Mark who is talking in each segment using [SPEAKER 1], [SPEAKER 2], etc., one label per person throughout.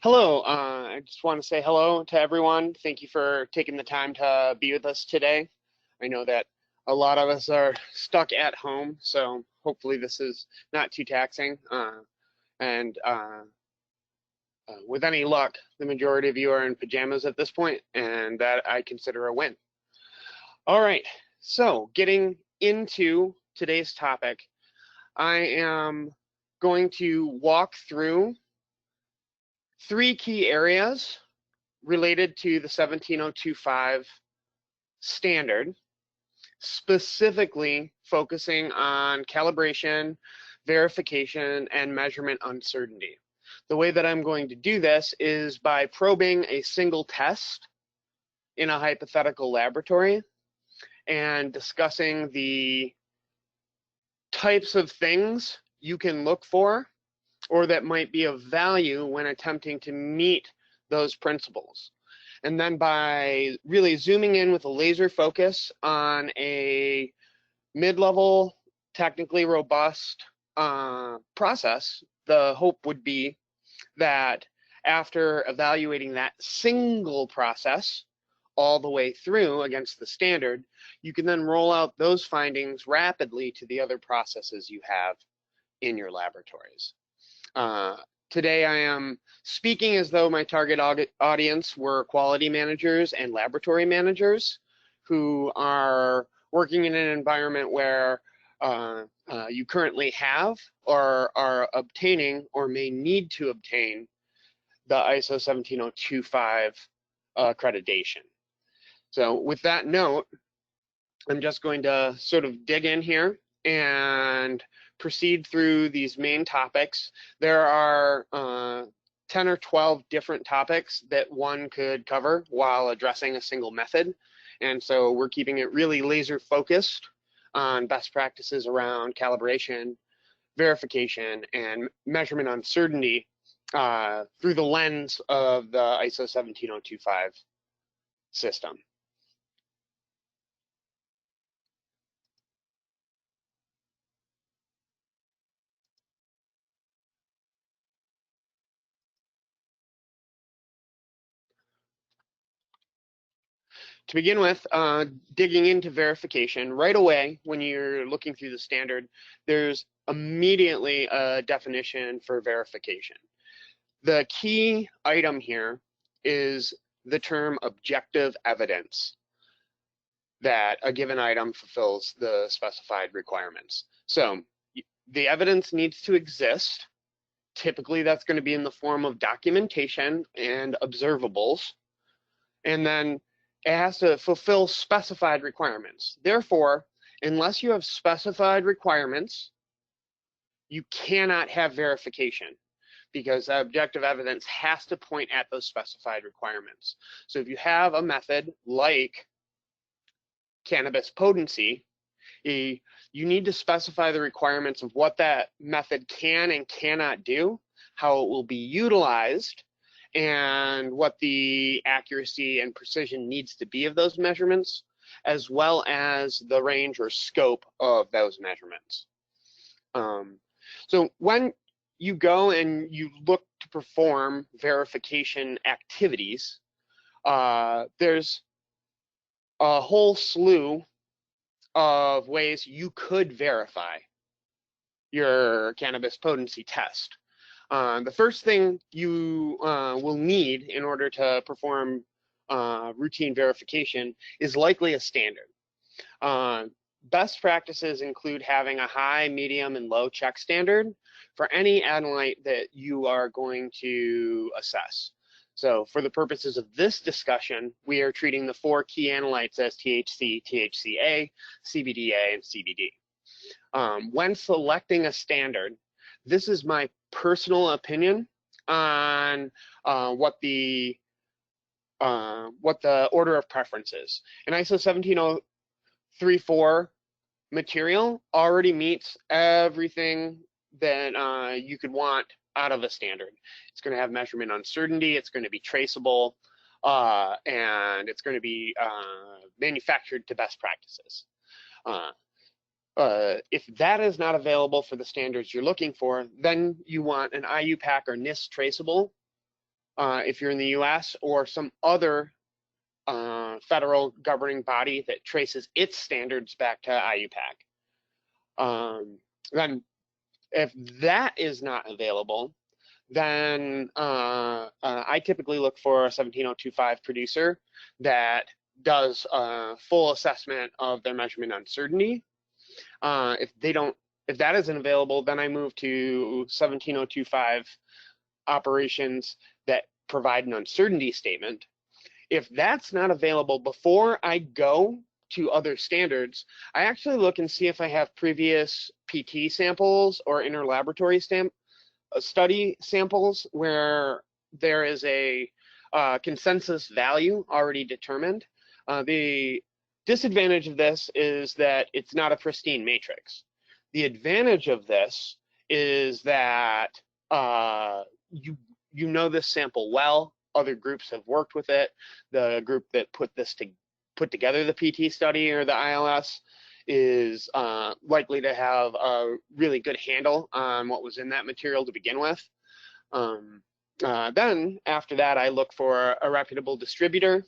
[SPEAKER 1] Hello, I just want to say hello to everyone. Thank you for taking the time to be with us today. I know that a lot of us are stuck at home, so hopefully this is not too taxing. And with any luck, the majority of you are in pajamas at this point, and that I consider a win. All right, so getting into today's topic, I am going to walk through three key areas related to the 17025 standard, specifically focusing on calibration, verification, and measurement uncertainty. The way that I'm going to do this is by probing a single test in a hypothetical laboratory and discussing the types of things you can look for or that might be of value when attempting to meet those principles. And then by really zooming in with a laser focus on a mid-level, technically robust process, the hope would be that after evaluating that single process all the way through against the standard, you can then roll out those findings rapidly to the other processes you have in your laboratories. Today I am speaking as though my target audience were quality managers and laboratory managers who are working in an environment where you currently have or are obtaining or may need to obtain the ISO 17025 accreditation. So with that note, I'm just going to sort of dig in here and proceed through these main topics. There are 10 or 12 different topics that one could cover while addressing a single method. And so we're keeping it really laser focused on best practices around calibration, verification, and measurement uncertainty through the lens of the ISO 17025 system. To begin with, digging into verification, right away when you're looking through the standard, there's immediately a definition for verification. The key item here is the term objective evidence that a given item fulfills the specified requirements. So the evidence needs to exist. Typically, that's going to be in the form of documentation and observables. And then it has to fulfill specified requirements. Therefore, unless you have specified requirements, you cannot have verification because objective evidence has to point at those specified requirements. So if you have a method like Cannabis Potency, you need to specify the requirements of what that method can and cannot do, how it will be utilized, and what the accuracy and precision needs to be of those measurements, as well as the range or scope of those measurements. So when you go and you look to perform verification activities, there's a whole slew of ways you could verify your cannabis potency test. The first thing you will need in order to perform routine verification is likely a standard. Best practices include having a high, medium, and low check standard for any analyte that you are going to assess. So for the purposes of this discussion, we are treating the four key analytes as THC, THCA, CBDA, and CBD. When selecting a standard, this is my personal opinion on what the order of preference is. An ISO 17034 material already meets everything that you could want out of a standard. It's going to have measurement uncertainty, it's going to be traceable, and it's going to be manufactured to best practices. If that is not available for the standards you're looking for, then you want an IUPAC or NIST traceable if you're in the US, or some other federal governing body that traces its standards back to IUPAC. Then if that is not available, then I typically look for a 17025 producer that does a full assessment of their measurement uncertainty. If that isn't available, then I move to 17025 operations that provide an uncertainty statement. If that's not available, before I go to other standards, I actually look and see if I have previous PT samples or interlaboratory study samples where there is a consensus value already determined. The disadvantage of this is that it's not a pristine matrix. The advantage of this is that you know this sample well. Other groups have worked with it. The group that put together the PT study or the ILS is likely to have a really good handle on what was in that material to begin with. Then after that, I look for a reputable distributor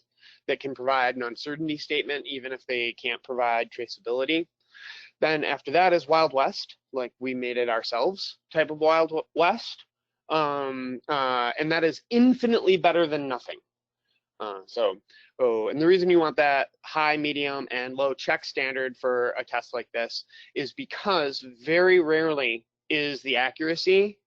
[SPEAKER 1] that can provide an uncertainty statement, even if they can't provide traceability. Then after that is Wild West, like we made it ourselves type of Wild West. And that is infinitely better than nothing. And the reason you want that high, medium, and low check standard for a test like this is because very rarely is the accuracy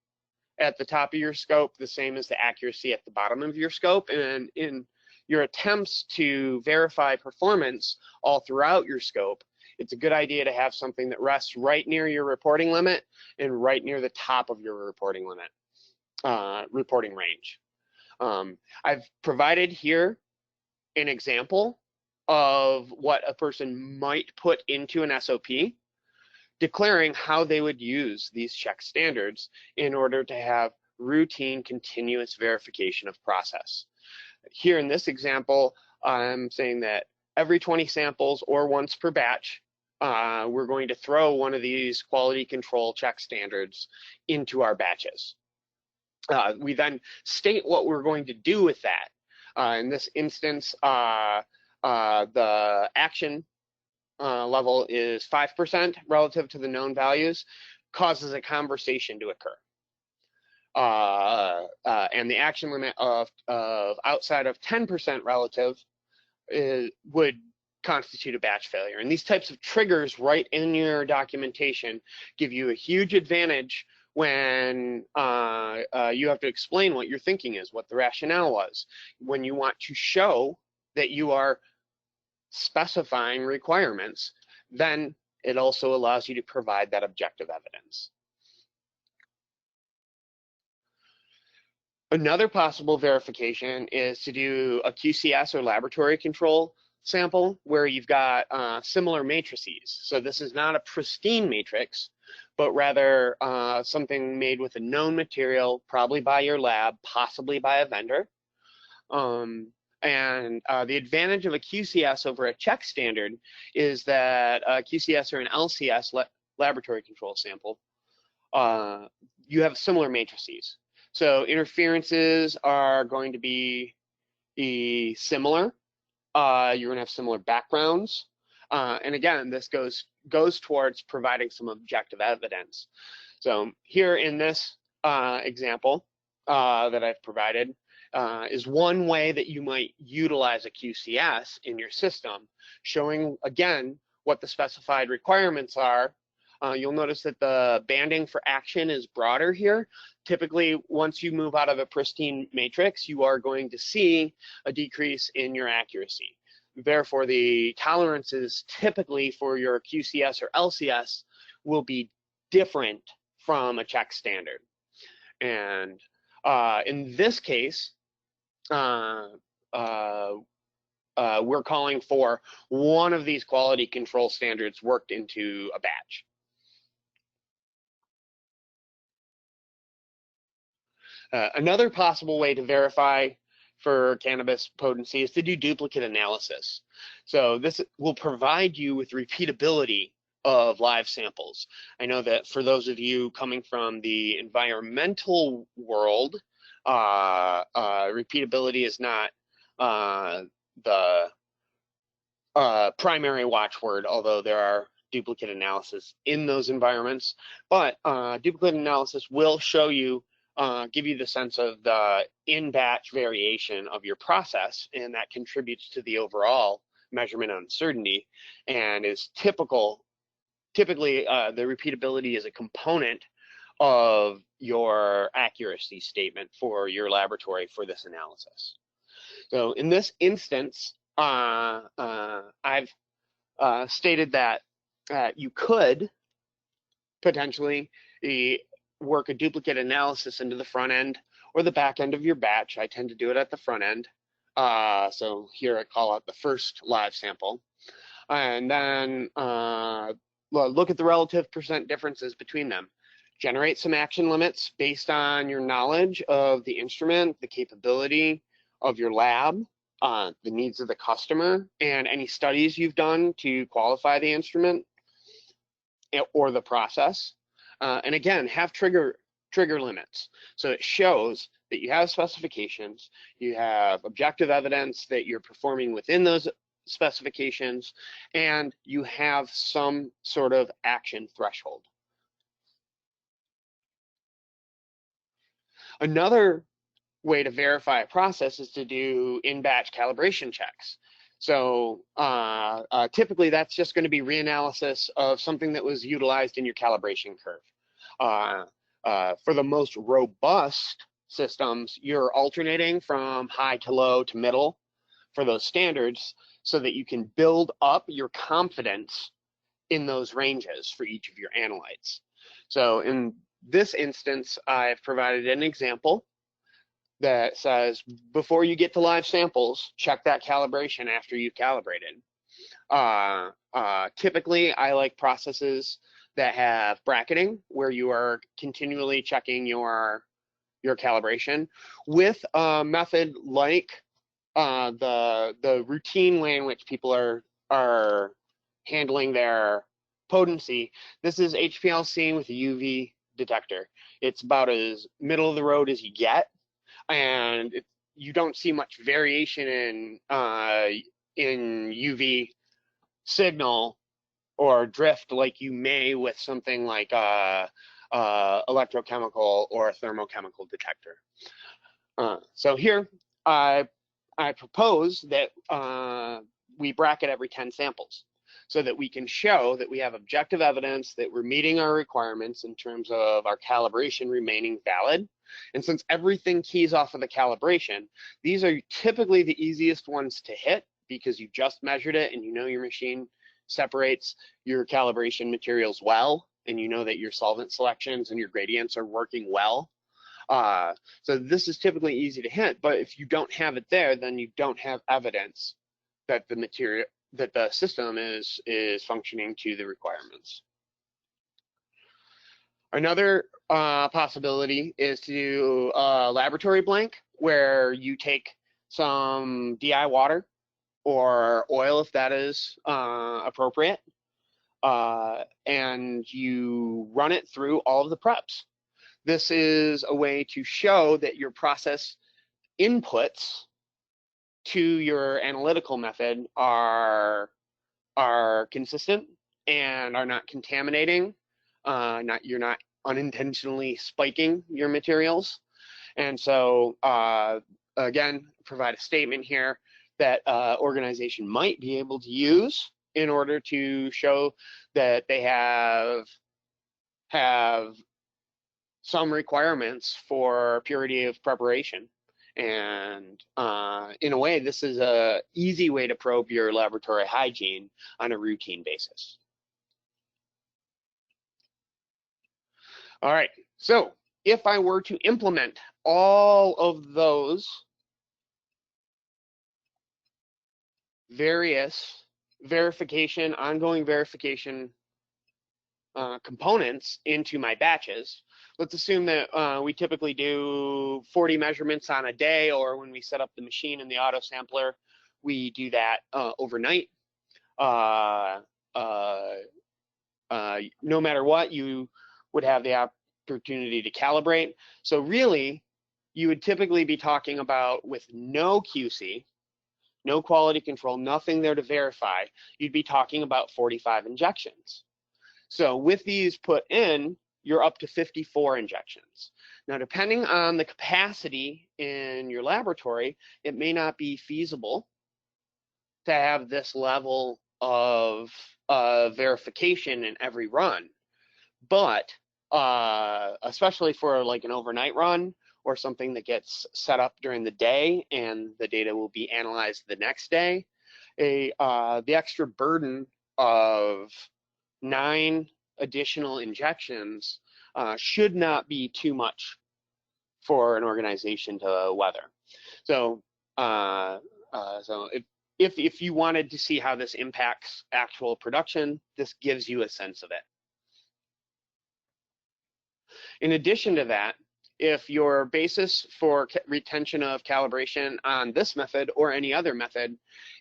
[SPEAKER 1] at the top of your scope the same as the accuracy at the bottom of your scope. And in your attempts to verify performance all throughout your scope, it's a good idea to have something that rests right near your reporting limit and right near the top of your reporting limit, reporting range. I've provided here an example of what a person might put into an SOP, declaring how they would use these check standards in order to have routine continuous verification of process. Here in this example, I'm saying that every 20 samples or once per batch, we're going to throw one of these quality control check standards into our batches. We then state what we're going to do with that. In this instance, the action level is 5% relative to the known values, causes a conversation to occur. And the action limit of outside of 10% relative would constitute a batch failure. And these types of triggers right in your documentation give you a huge advantage when you have to explain what your thinking is, what the rationale was, when you want to show that you are specifying requirements, then it also allows you to provide that objective evidence. Another possible verification is to do a QCS or laboratory control sample where you've got similar matrices. So this is not a pristine matrix, but rather something made with a known material, probably by your lab, possibly by a vendor. And the advantage of a QCS over a check standard is that a QCS or an LCS, laboratory control sample, you have similar matrices. So interferences are going to be similar. You're going to have similar backgrounds. And again, this goes towards providing some objective evidence. So here in this example that I've provided is one way that you might utilize a QCS in your system, showing again what the specified requirements are. You'll notice that the banding for action is broader here. Typically, once you move out of a pristine matrix, you are going to see a decrease in your accuracy. Therefore, the tolerances typically for your QCS or LCS will be different from a check standard. And in this case, we're calling for one of these quality control standards worked into a batch. Another possible way to verify for cannabis potency is to do duplicate analysis. So this will provide you with repeatability of live samples. I know that for those of you coming from the environmental world, repeatability is not the primary watchword, although there are duplicate analysis in those environments. But duplicate analysis will show you, give you the sense of the in-batch variation of your process, and that contributes to the overall measurement uncertainty, and is typically the repeatability is a component of your accuracy statement for your laboratory for this analysis. So in this instance, I've stated that you could potentially work a duplicate analysis into the front end or the back end of your batch. I tend to do it at the front end. So here I call out the first live sample. And then look at the relative percent differences between them. Generate some action limits based on your knowledge of the instrument, the capability of your lab, the needs of the customer, and any studies you've done to qualify the instrument or the process. And again, have trigger limits. So it shows that you have specifications, you have objective evidence that you're performing within those specifications, and you have some sort of action threshold. Another way to verify a process is to do in-batch calibration checks. So typically that's just going to be reanalysis of something that was utilized in your calibration curve. For the most robust systems, you're alternating from high to low to middle for those standards so that you can build up your confidence in those ranges for each of your analytes. So in this instance, I've provided an example that says, before you get to live samples, check that calibration after you've calibrated. Typically, I like processes that have bracketing, where you are continually checking your calibration with a method like the routine way in which people are handling their potency. This is HPLC with a UV detector. It's about as middle of the road as you get, and you don't see much variation in UV signal or drift like you may with something like electrochemical or a thermochemical detector. So here I propose that we bracket every 10 samples, so that we can show that we have objective evidence that we're meeting our requirements in terms of our calibration remaining valid. And since everything keys off of the calibration, these are typically the easiest ones to hit because you just measured it and you know your machine separates your calibration materials well, and you know that your solvent selections and your gradients are working well. So this is typically easy to hit, but if you don't have it there, then you don't have evidence that the system is functioning to the requirements. Another possibility is to do a laboratory blank, where you take some DI water or oil, if that is appropriate, and you run it through all of the preps. This is a way to show that your process inputs to your analytical method are consistent and are not contaminating. You're not unintentionally spiking your materials. And so again, provide a statement here that organization might be able to use in order to show that they have some requirements for purity of preparation. And in a way, this is an easy way to probe your laboratory hygiene on a routine basis. All right, so if I were to implement all of those various ongoing verification components into my batches, let's assume that we typically do 40 measurements on a day, or when we set up the machine in the auto sampler, we do that overnight. No matter what, you would have the opportunity to calibrate. So really, you would typically be talking about, with no QC, no quality control, nothing there to verify, you'd be talking about 45 injections. So with these put in, you're up to 54 injections. Now, depending on the capacity in your laboratory, it may not be feasible to have this level of verification in every run. But especially for like an overnight run or something that gets set up during the day and the data will be analyzed the next day, the extra burden of 9 additional injections should not be too much for an organization to weather. So, if you wanted to see how this impacts actual production, this gives you a sense of it. In addition to that, if your basis for retention of calibration on this method or any other method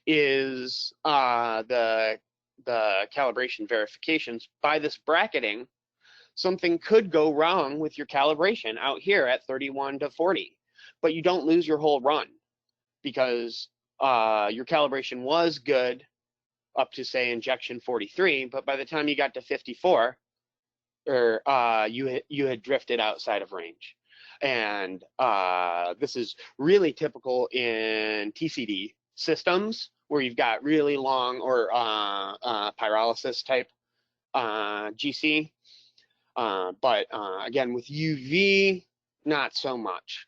[SPEAKER 1] is the calibration verifications, by this bracketing, something could go wrong with your calibration out here at 31 to 40, but you don't lose your whole run because your calibration was good up to, say, injection 43, but by the time you got to 54, or you had drifted outside of range. And this is really typical in TCD systems where you've got really long or pyrolysis type GC. But again, with UV, not so much.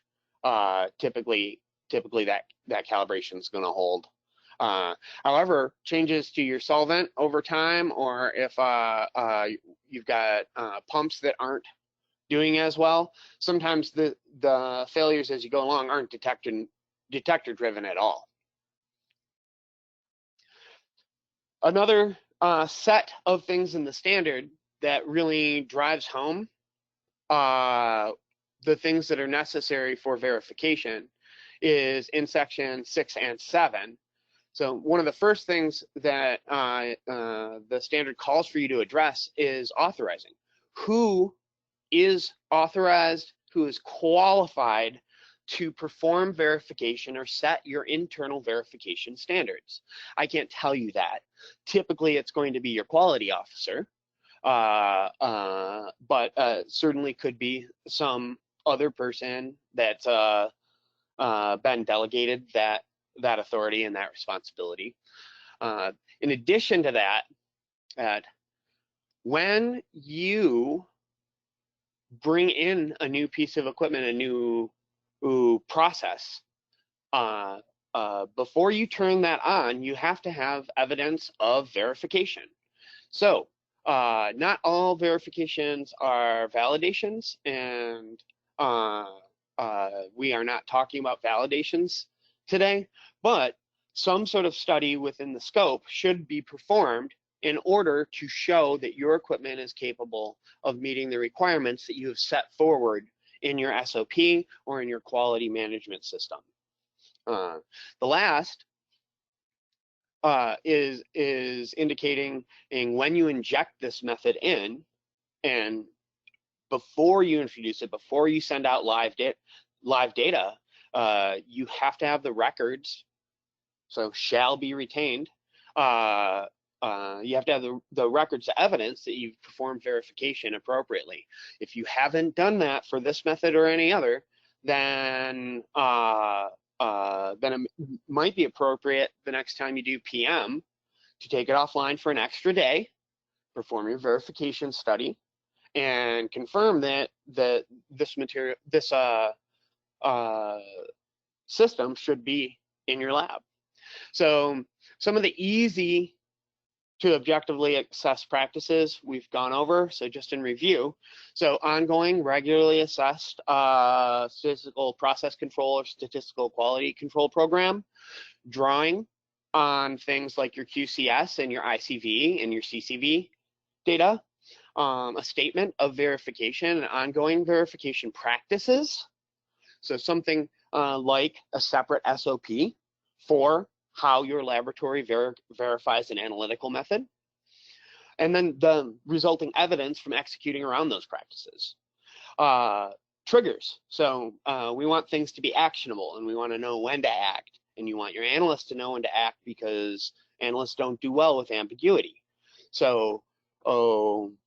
[SPEAKER 1] Typically that calibration is going to hold. However, changes to your solvent over time, or if you've got pumps that aren't doing as well, sometimes the failures as you go along aren't detector driven at all. Another set of things in the standard that really drives home the things that are necessary for verification is in section 6 and 7. So one of the first things that the standard calls for you to address is authorizing. Who is authorized, who is qualified to perform verification or set your internal verification standards? I can't tell you that. Typically, it's going to be your quality officer, but certainly could be some other person that's been delegated that authority and that responsibility. In addition to that, when you bring in a new piece of equipment, a new process, before you turn that on, you have to have evidence of verification. So not all verifications are validations, and we are not talking about validations today, but some sort of study within the scope should be performed in order to show that your equipment is capable of meeting the requirements that you have set forward in your SOP or in your quality management system. The last is indicating when you inject this method in, and before you introduce it, before you send out live data, you have to have the records, so shall be retained. You have to have the records to evidence that you've performed verification appropriately. If you haven't done that for this method or any other, then it might be appropriate the next time you do PM to take it offline for an extra day, perform your verification study, and confirm that this system should be in your lab. So some of the easy to objectively assess practices we've gone over, so just in review. So ongoing, regularly assessed statistical process control or statistical quality control program, drawing on things like your QCS and your ICV and your CCV data, a statement of verification and ongoing verification practices. So something like a separate SOP for how your laboratory verifies an analytical method, and then the resulting evidence from executing around those practices. triggers. So we want things to be actionable, and we want to know when to act. And you want your analysts to know when to act, because analysts don't do well with ambiguity. So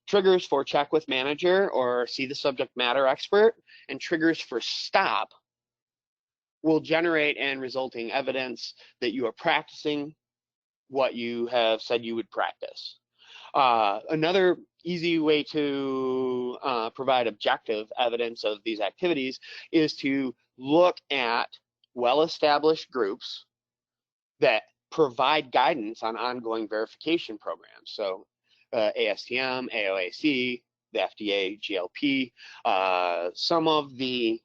[SPEAKER 1] triggers for check with manager or see the subject matter expert, and triggers for stop will generate and resulting evidence that you are practicing what you have said you would practice. Another easy way to provide objective evidence of these activities is to look at well-established groups that provide guidance on ongoing verification programs. So ASTM, AOAC, the FDA, GLP, some of the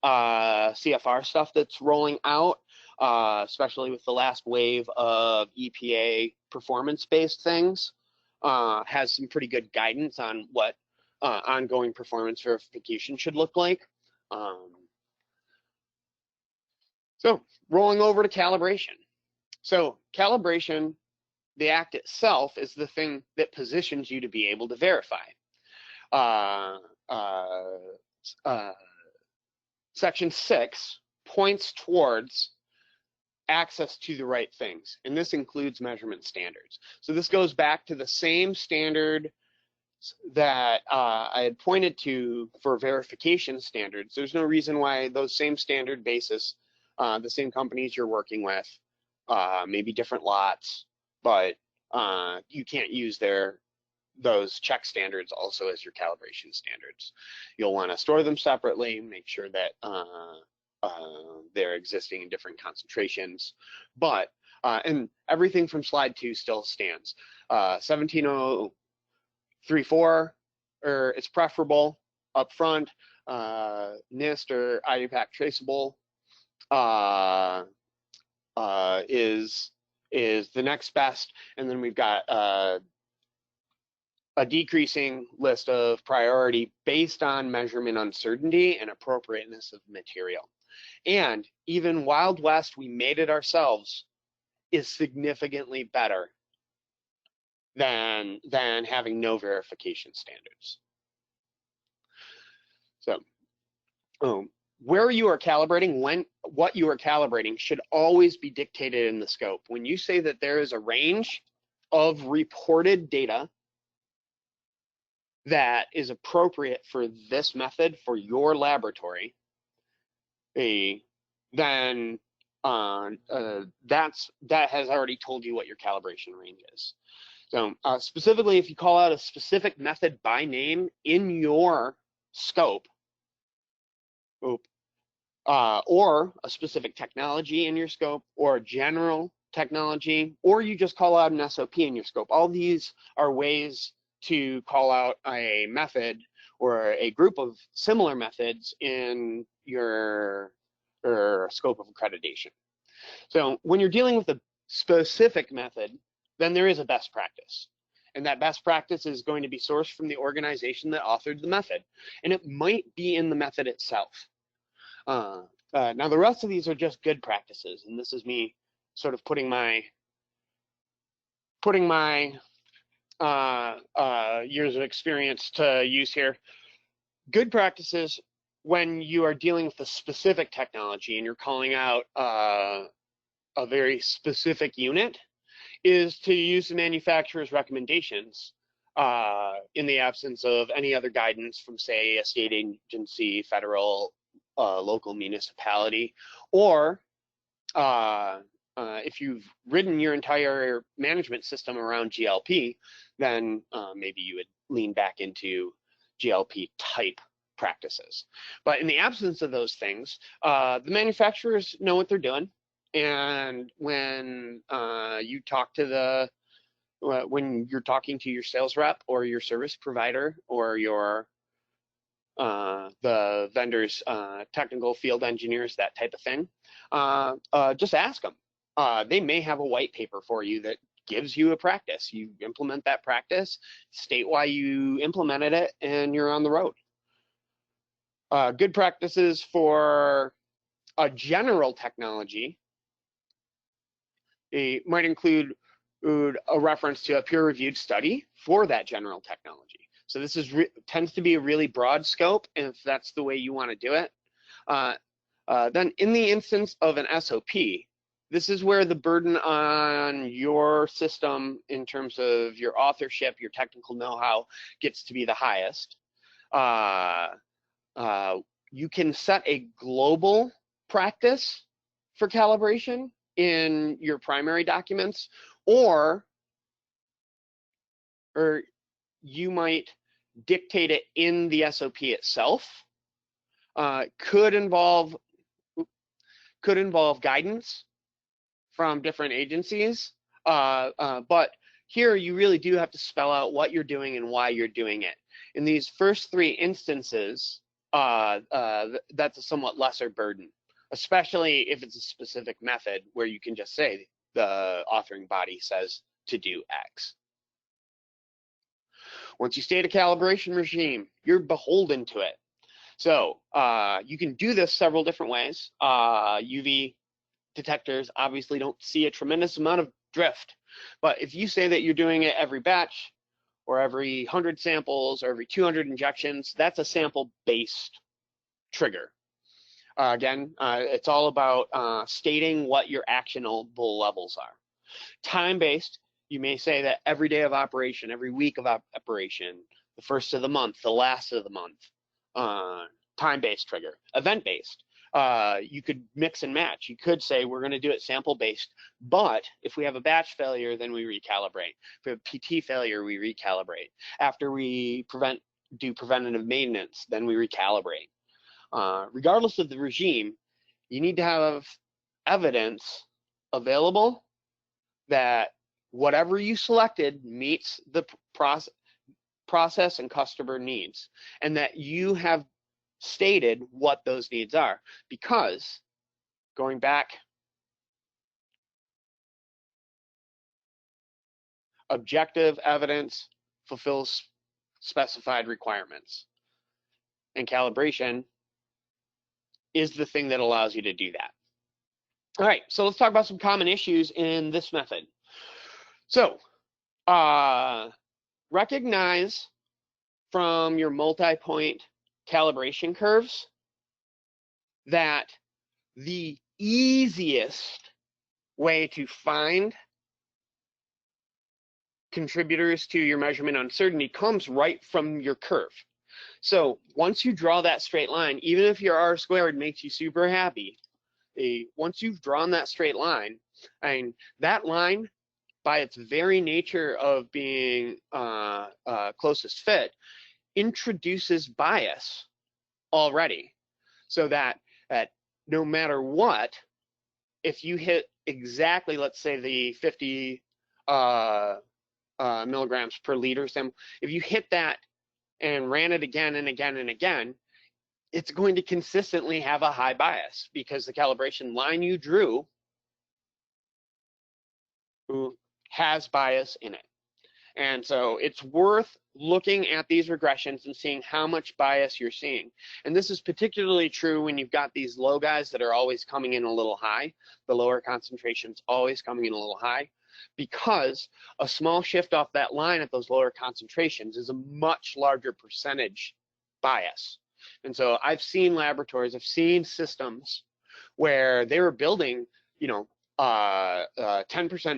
[SPEAKER 1] CFR stuff that's rolling out, especially with the last wave of EPA performance-based things, has some pretty good guidance on what ongoing performance verification should look like. So rolling over to calibration. So calibration, the act itself, is the thing that positions you to be able to verify. Section 6 points towards access to the right things, and this includes measurement standards. So this goes back to the same standard that I had pointed to for verification standards. There's no reason why those same standard basis, the same companies you're working with, maybe different lots, but you can't use those check standards also as your calibration standards. You'll want to store them separately, make sure that they're existing in different concentrations, but and everything from slide 2 still stands. 17034, or it's preferable up front. NIST or IUPAC traceable is the next best, and then we've got a decreasing list of priority based on measurement uncertainty and appropriateness of material. And even Wild West, we made it ourselves, is significantly better than having no verification standards. So where you are calibrating, what you are calibrating should always be dictated in the scope. When you say that there is a range of reported data that is appropriate for this method for your laboratory, then that has already told you what your calibration range is. So specifically, if you call out a specific method by name in your scope, or a specific technology in your scope, or a general technology, or you just call out an SOP in your scope, all these are ways to call out a method or a group of similar methods in your scope of accreditation. So when you're dealing with a specific method, then there is a best practice. And that best practice is going to be sourced from the organization that authored the method. And it might be in the method itself. Now the rest of these are just good practices. And this is me sort of putting my years of experience to use here. Good practices when you are dealing with a specific technology and you're calling out a very specific unit is to use the manufacturer's recommendations in the absence of any other guidance from, say, a state agency, federal, local municipality, or if you've written your entire management system around GLP, then maybe you would lean back into GLP type practices. But in the absence of those things, the manufacturers know what they're doing. And when you talk to when you're talking to your sales rep or your service provider or your the vendor's technical field engineers, that type of thing, just ask them. They may have a white paper for you that gives you a practice. You implement that practice, state why you implemented it, and you're on the road. Good practices for a general technology, it might include a reference to a peer-reviewed study for that general technology. So this is tends to be a really broad scope, and if that's the way you want to do it. Then in the instance of an SOP, this is where the burden on your system in terms of your authorship, your technical know-how gets to be the highest. You can set a global practice for calibration in your primary documents, or you might dictate it in the SOP itself. Could involve guidance from different agencies, but here you really do have to spell out what you're doing and why you're doing it. In these first three instances, that's a somewhat lesser burden, especially if it's a specific method where you can just say the authoring body says to do X. Once you state a calibration regime, you're beholden to it. So you can do this several different ways. UV detectors obviously don't see a tremendous amount of drift, but if you say that you're doing it every batch or every 100 samples or every 200 injections, that's a sample-based trigger. Again, it's all about stating what your actionable levels are. Time-based, you may say that every day of operation, every week of operation, the first of the month, the last of the month, time-based trigger. Event-based, you could mix and match. You could say we're going to do it sample-based, but if we have a batch failure, then we recalibrate. If we have PT failure, we recalibrate. After we do preventative maintenance, then we recalibrate. Regardless of the regime, you need to have evidence available that whatever you selected meets the process and customer needs, and that you have stated what those needs are. Because going back, objective evidence fulfills specified requirements, and calibration is the thing that allows you to do that. All right, so let's talk about some common issues in this method. So recognize from your multi-point calibration curves that the easiest way to find contributors to your measurement uncertainty comes right from your curve. So once you draw that straight line, even if your R squared makes you super happy, once you've drawn that straight line, and that line, by its very nature of being closest fit, introduces bias already, so that no matter what, if you hit exactly, let's say the 50 milligrams per liter, if you hit that and ran it again and again and again, it's going to consistently have a high bias because the calibration line you drew has bias in it. And so it's worth looking at these regressions and seeing how much bias you're seeing. And this is particularly true when you've got these low guys that are always coming in a little high, the lower concentrations always coming in a little high, because a small shift off that line at those lower concentrations is a much larger percentage bias. And so I've seen laboratories, I've seen systems where they were building, 10%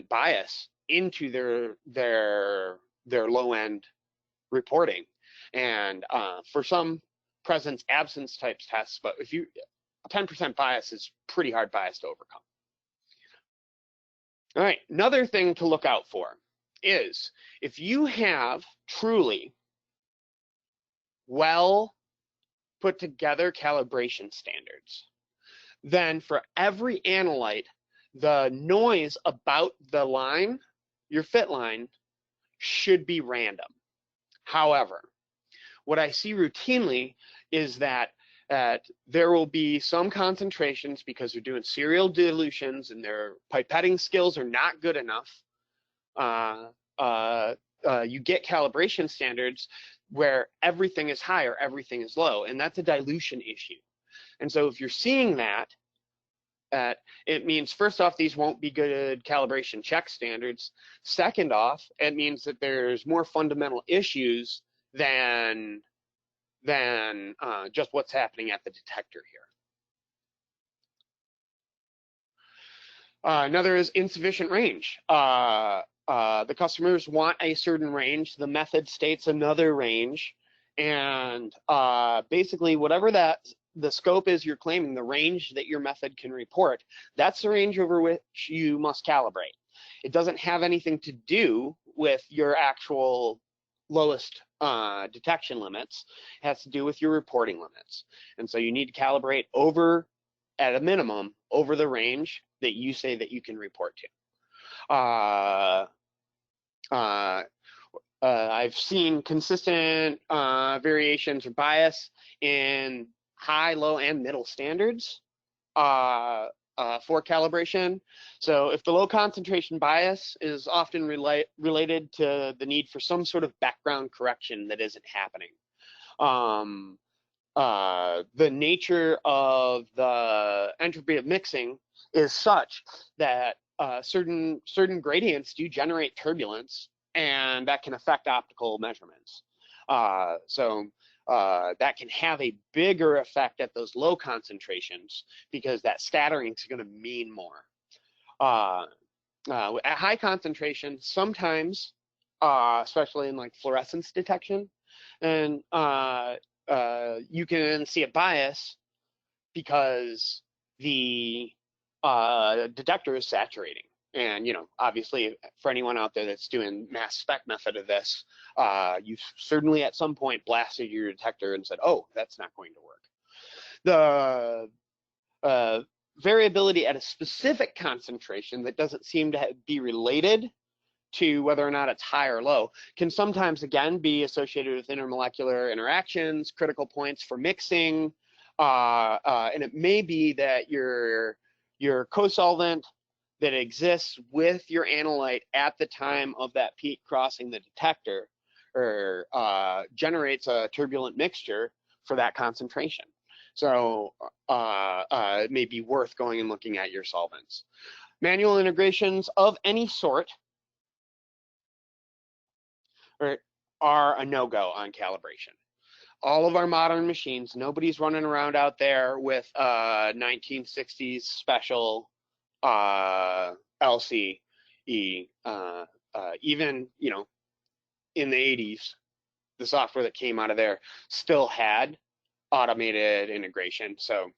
[SPEAKER 1] bias into their low end reporting, and for some presence absence types tests, but if 10% bias is pretty hard bias to overcome. All right, another thing to look out for is if you have truly well put together calibration standards, then for every analyte, the noise about the line, your fit line, should be random. However, what I see routinely is that there will be some concentrations, because they're doing serial dilutions and their pipetting skills are not good enough. You get calibration standards where everything is high or everything is low, and that's a dilution issue. And so if you're seeing that, it means, first off, these won't be good calibration check standards. Second off, it means that there's more fundamental issues than just what's happening at the detector here. Another is insufficient range. The customers want a certain range. The method states another range. And basically, whatever the scope is you're claiming, the range that your method can report, that's the range over which you must calibrate. It doesn't have anything to do with your actual lowest detection limits. It has to do with your reporting limits. And so you need to calibrate over, at a minimum, over the range that you say that you can report to. I've seen consistent variations or bias in high, low, and middle standards for calibration. So if the low concentration bias is often related to the need for some sort of background correction that isn't happening. The nature of the entropy of mixing is such that certain gradients do generate turbulence, and that can affect optical measurements. So that can have a bigger effect at those low concentrations because that scattering is going to mean more. At high concentration, sometimes, especially in like fluorescence detection, and you can see a bias because the detector is saturating. And, you know, obviously for anyone out there that's doing mass spec method of this, you've certainly at some point blasted your detector and said, oh, that's not going to work. The variability at a specific concentration that doesn't seem to be related to whether or not it's high or low can sometimes, again, be associated with intermolecular interactions, critical points for mixing, and it may be that your co-solvent that exists with your analyte at the time of that peak crossing the detector or generates a turbulent mixture for that concentration. So it may be worth going and looking at your solvents. Manual integrations of any sort are a no-go on calibration. All of our modern machines, nobody's running around out there with 1960s special LCE. Even, you know, in the 80s, the software that came out of there still had automated integration. So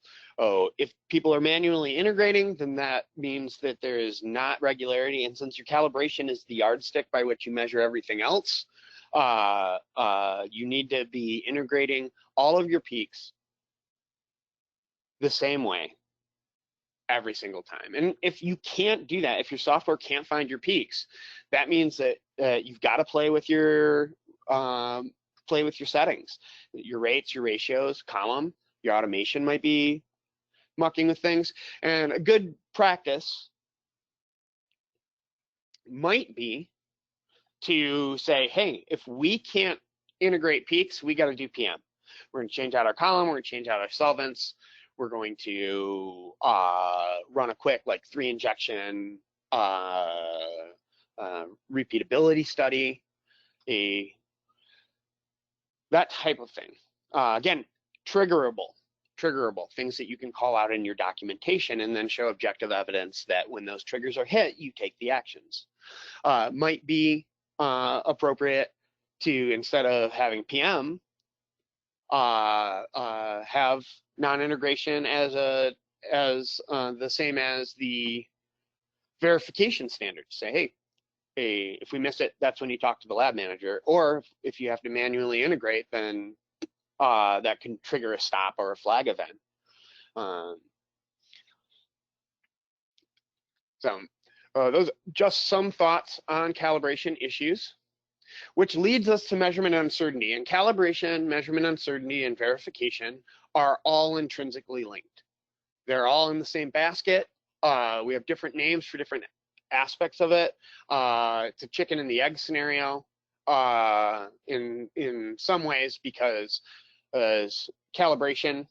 [SPEAKER 1] if people are manually integrating, then that means that there is not regularity. And since your calibration is the yardstick by which you measure everything else, you need to be integrating all of your peaks the same way every single time. And if you can't do that, if your software can't find your peaks, that means that you've got to play with your settings, your rates, your ratios, column. Your automation might be mucking with things. And a good practice might be to say, hey, if we can't integrate peaks, we got to do PM. We're going to change out our column. We're going to change out our solvents. We're going to run a quick like 3-injection repeatability study, that type of thing. Again, triggerable things that you can call out in your documentation and then show objective evidence that when those triggers are hit, you take the actions. Might be appropriate to, instead of having PM, have non-integration as the same as the verification standard. Say, hey, if we miss it, that's when you talk to the lab manager. Or if you have to manually integrate, then that can trigger a stop or a flag event. Those are just some thoughts on calibration issues, which leads us to measurement uncertainty. And calibration, measurement uncertainty, and verification are all intrinsically linked. They're all in the same basket. We have different names for different aspects of it. It's a chicken and the egg scenario in some ways, because calibration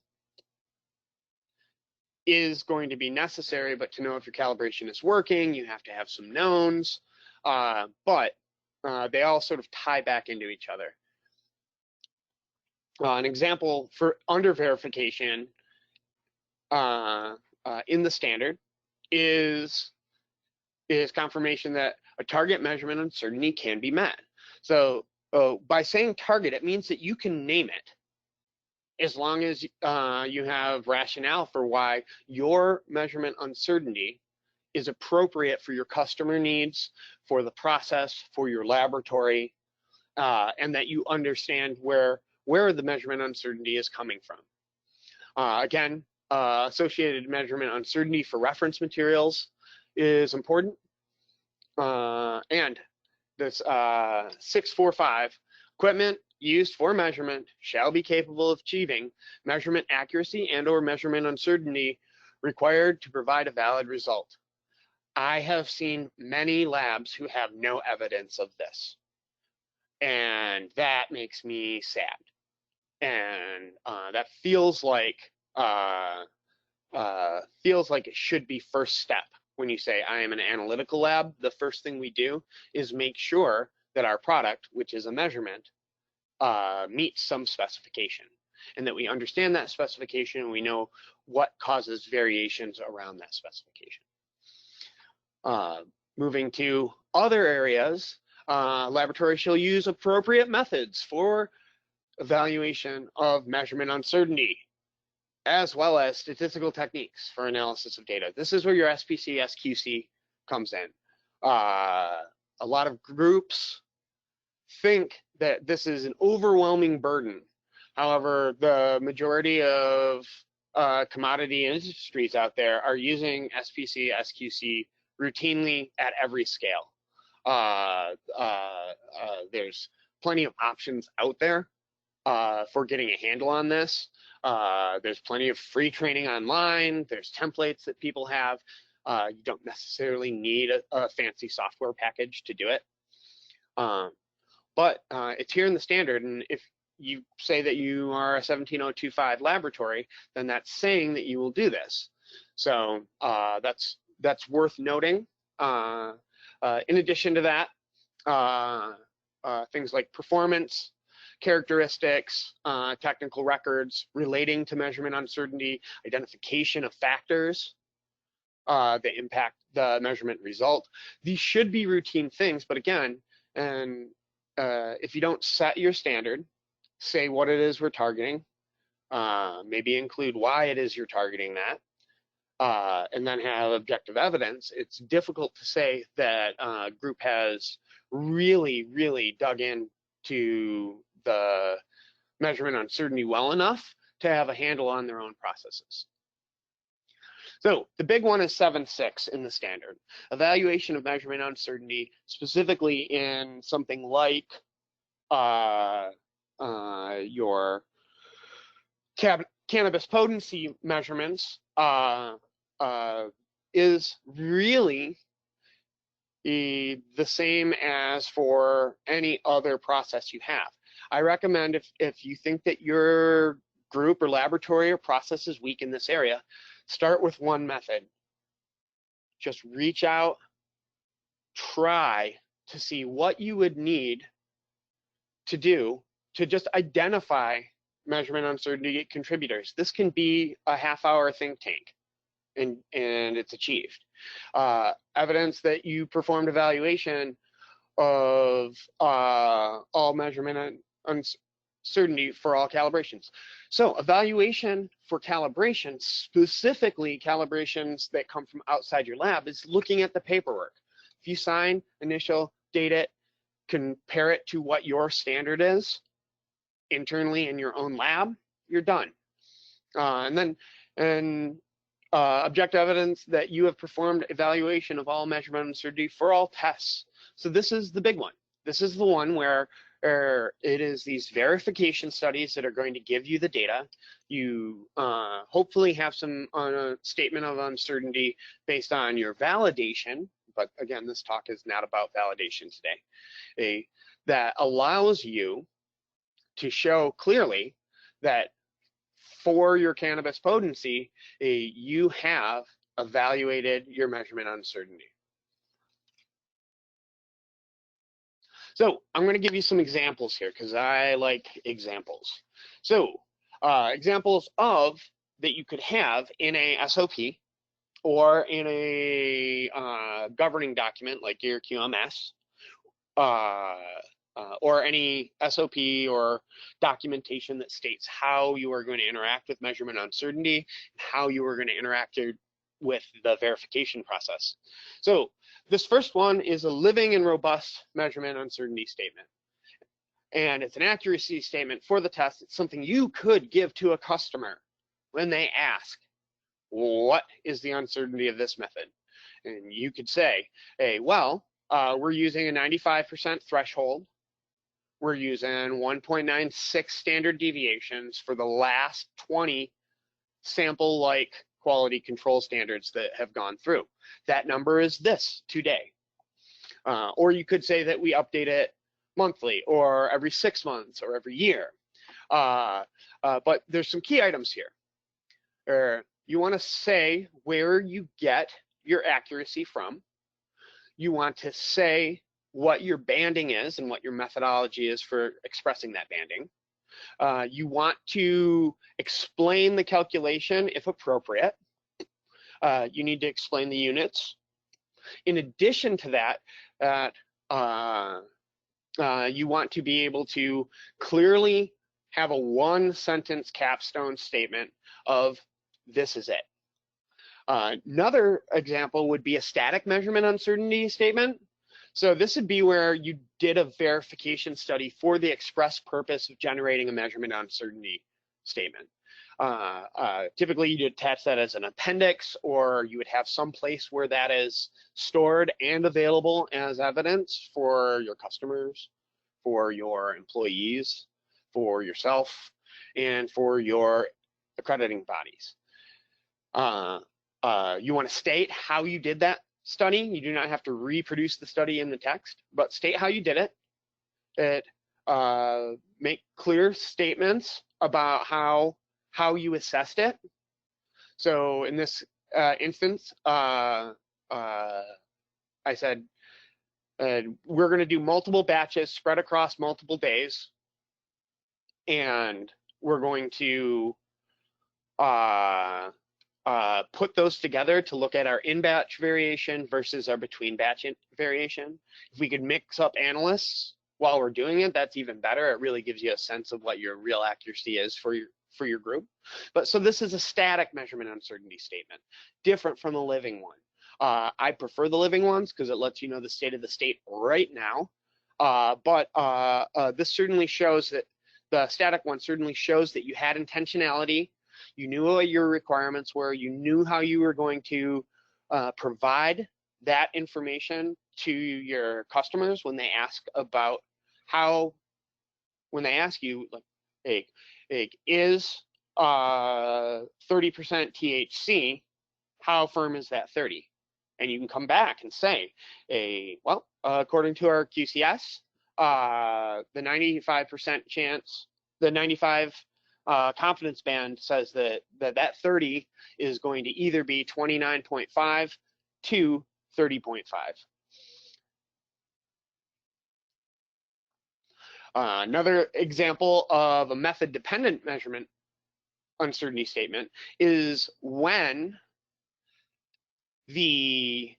[SPEAKER 1] is going to be necessary, but to know if your calibration is working, you have to have some knowns. But they all sort of tie back into each other. An example for under verification in the standard is confirmation that a target measurement uncertainty can be met. So by saying target, it means that you can name it as long as you have rationale for why your measurement uncertainty is appropriate for your customer needs, for the process, for your laboratory, and that you understand where the measurement uncertainty is coming from. Again, associated measurement uncertainty for reference materials is important. And this 645, equipment used for measurement shall be capable of achieving measurement accuracy and or measurement uncertainty required to provide a valid result. I have seen many labs who have no evidence of this, and that makes me sad. And that feels like it should be first step. When you say I am an analytical lab, the first thing we do is make sure that our product, which is a measurement, meets some specification, and that we understand that specification and we know what causes variations around that specification. Moving to other areas, laboratories shall use appropriate methods for evaluation of measurement uncertainty, as well as statistical techniques for analysis of data. This is where your SPC, SQC comes in. A lot of groups think that this is an overwhelming burden. However, the majority of commodity industries out there are using SPC, SQC routinely at every scale. There's plenty of options out there for getting a handle on this. There's plenty of free training online. There's templates that people have. You don't necessarily need a fancy software package to do it. But it's here in the standard, and if you say that you are a 17025 laboratory, then that's saying that you will do this. So that's worth noting. In addition to that, things like performance, characteristics, technical records relating to measurement uncertainty, identification of factors that impact the measurement result. These should be routine things, but again, if you don't set your standard, say what it is we're targeting, maybe include why it is you're targeting that, and then have objective evidence, it's difficult to say that a group has really dug into the measurement uncertainty well enough to have a handle on their own processes. So the big one is 7.6 in the standard. Evaluation of measurement uncertainty, specifically in something like your cannabis potency measurements, is really the same as for any other process you have. I recommend if you think that your group or laboratory or process is weak in this area, start with one method. Just reach out, try to see what you would need to do to just identify measurement uncertainty contributors. This can be a half-hour think tank, and it's achieved. Evidence that you performed evaluation of all measurement uncertainty for all calibrations. So evaluation for calibration, specifically calibrations that come from outside your lab, is looking at the paperwork. If you sign, initial, date it, compare it to what your standard is internally in your own lab, you're done. And objective evidence that you have performed evaluation of all measurement uncertainty for all tests. So this is the big one. This is the one where it is these verification studies that are going to give you the data. You hopefully have some statement of uncertainty based on your validation, but again, this talk is not about validation today. That allows you to show clearly that for your cannabis potency, you have evaluated your measurement uncertainty. So I'm going to give you some examples here because I like examples. So examples of that you could have in a SOP or in a governing document like your QMS, or any SOP or documentation that states how you are going to interact with measurement uncertainty, how you are going to interact with the verification process. So this first one is a living and robust measurement uncertainty statement. And it's an accuracy statement for the test. It's something you could give to a customer when they ask, what is the uncertainty of this method? And you could say, hey, well, we're using a 95% threshold. We're using 1.96 standard deviations for the last 20 sample-like quality control standards that have gone through. That number is this today. Or you could say that we update it monthly or every 6 months or every year. But there's some key items here. You want to say where you get your accuracy from. You want to say what your banding is and what your methodology is for expressing that banding. You want to explain the calculation if appropriate. You need to explain the units. In addition to that, you want to be able to clearly have a one-sentence capstone statement of this is it. Another example would be a static measurement uncertainty statement. So this would be where you did a verification study for the express purpose of generating a measurement uncertainty statement. Typically, you'd attach that as an appendix, or you would have some place where that is stored and available as evidence for your customers, for your employees, for yourself, and for your accrediting bodies. You want to state how you did that study. You do not have to reproduce the study in the text, but state how you did it. Make clear statements about how you assessed it. So in this instance, I said we're going to do multiple batches spread across multiple days, and we're going to put those together to look at our in-batch variation versus our between-batch variation. If we could mix up analysts while we're doing it, that's even better. It really gives you a sense of what your real accuracy is for your group. But so this is a static measurement uncertainty statement, different from the living one. I prefer the living ones because it lets you know the state of the state right now. But this certainly shows that the static one certainly shows that you had intentionality. You knew what your requirements were. You knew how you were going to provide that information to your customers when they ask about when they ask you, like, hey, is 30% THC, how firm is that 30? And you can come back and say, well, according to our QCS, the 95% chance, the 95 confidence band says that 30 is going to either be 29.5 to 30.5. Another example of a method-dependent measurement uncertainty statement is when the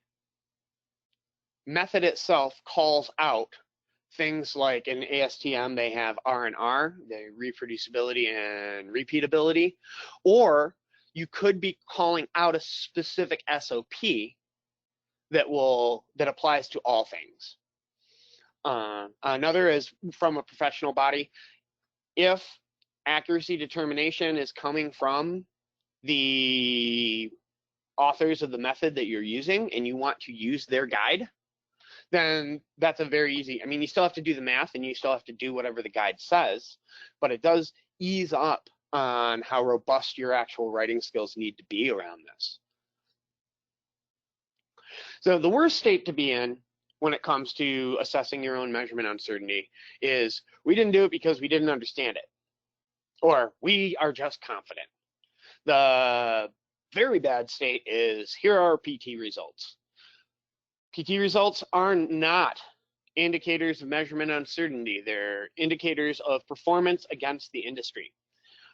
[SPEAKER 1] method itself calls out things like in ASTM, they have R&R, the reproducibility and repeatability, or you could be calling out a specific SOP that applies to all things. Another is from a professional body. If accuracy determination is coming from the authors of the method that you're using and you want to use their guide, then that's a very easy, I mean, you still have to do the math and you still have to do whatever the guide says, but it does ease up on how robust your actual writing skills need to be around this. So the worst state to be in when it comes to assessing your own measurement uncertainty is we didn't do it because we didn't understand it, or we are just confident. The very bad state is here are our PT results. PT results are not indicators of measurement uncertainty. They're indicators of performance against the industry.